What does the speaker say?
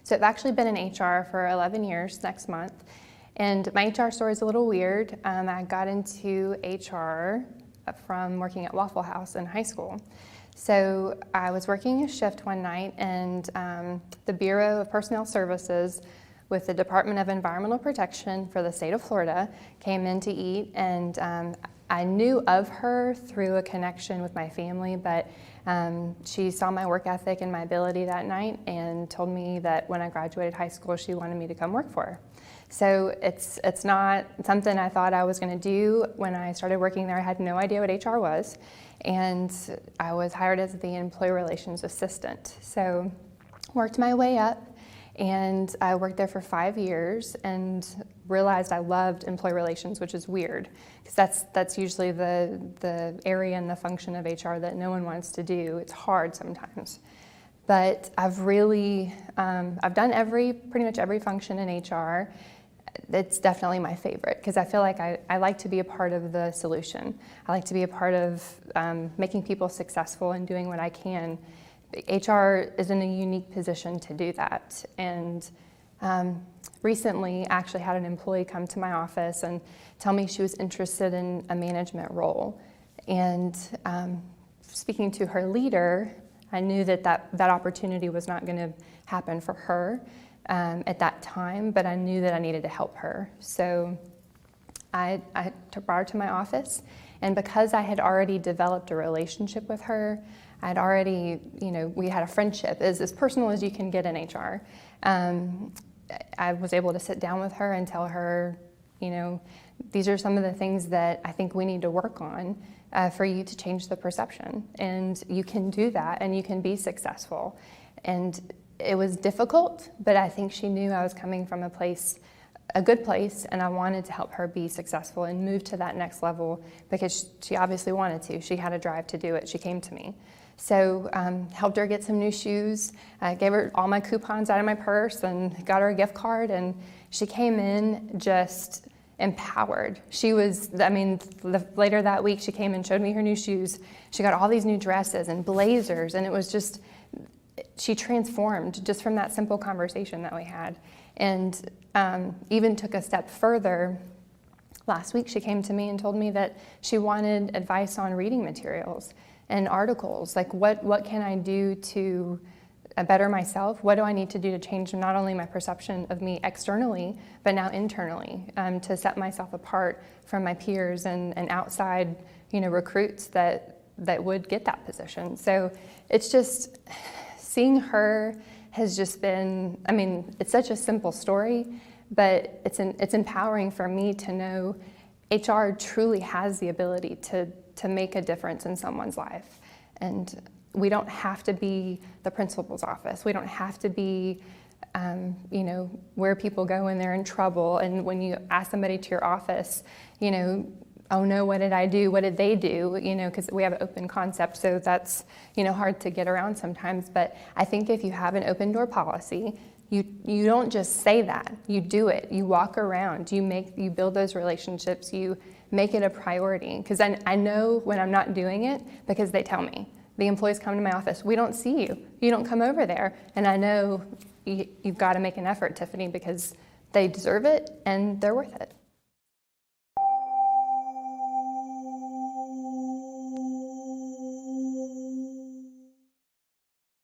So I've actually been in HR for 11 years next month. And my HR story is a little weird. I got into HR from working at Waffle House in high school. So I was working a shift one night, and the Bureau of Personnel Services with the Department of Environmental Protection for the state of Florida came in to eat, and I knew of her through a connection with my family, but she saw my work ethic and my ability that night and told me that when I graduated high school, she wanted me to come work for her. So it's not something I thought I was going to do. When I started working there, I had no idea what HR was, and I was hired as the employee relations assistant. So worked my way up, and I worked there for 5 years and realized I loved employee relations, which is weird because that's usually the area and the function of HR that no one wants to do. It's hard sometimes. But I've done pretty much every function in HR. It's definitely my favorite because I feel like I like to be a part of the solution. I like to be a part of making people successful and doing what I can. HR is in a unique position to do that. And recently, I actually had an employee come to my office and tell me she was interested in a management role. And speaking to her leader, I knew that opportunity was not going to happen for her at that time, but I knew that I needed to help her. So I brought her to my office, and because I had already developed a relationship with her, I'd already, we had a friendship, as personal as you can get in HR. I was able to sit down with her and tell her, these are some of the things that I think we need to work on for you to change the perception. And you can do that, and you can be successful. And it was difficult, but I think she knew I was coming from a good place, and I wanted to help her be successful and move to that next level because she obviously wanted to. She had a drive to do it. She came to me. So helped her get some new shoes. I gave her all my coupons out of my purse and got her a gift card, and she came in just empowered. She was, later that week she came and showed me her new shoes. She got all these new dresses and blazers, and it was just, she transformed just from that simple conversation that we had. And even took a step further. Last week she came to me and told me that she wanted advice on reading materials and articles. Like what can I do to better myself? What do I need to do to change not only my perception of me externally, but now internally, to set myself apart from my peers and outside, recruits that would get that position. So it's just, seeing her has just been, it's such a simple story, but it's empowering for me to know HR truly has the ability to make a difference in someone's life. And we don't have to be the principal's office. We don't have to be, where people go when they're in trouble. And when you ask somebody to your office, oh no, what did I do? What did they do? Because we have an open concept, so that's, hard to get around sometimes. But I think if you have an open door policy, you don't just say that, you do it. You walk around, you build those relationships, you make it a priority. Because I know when I'm not doing it because they tell me. The employees come to my office, we don't see you. You don't come over there. And I know you've got to make an effort, Tiffany, because they deserve it and they're worth it.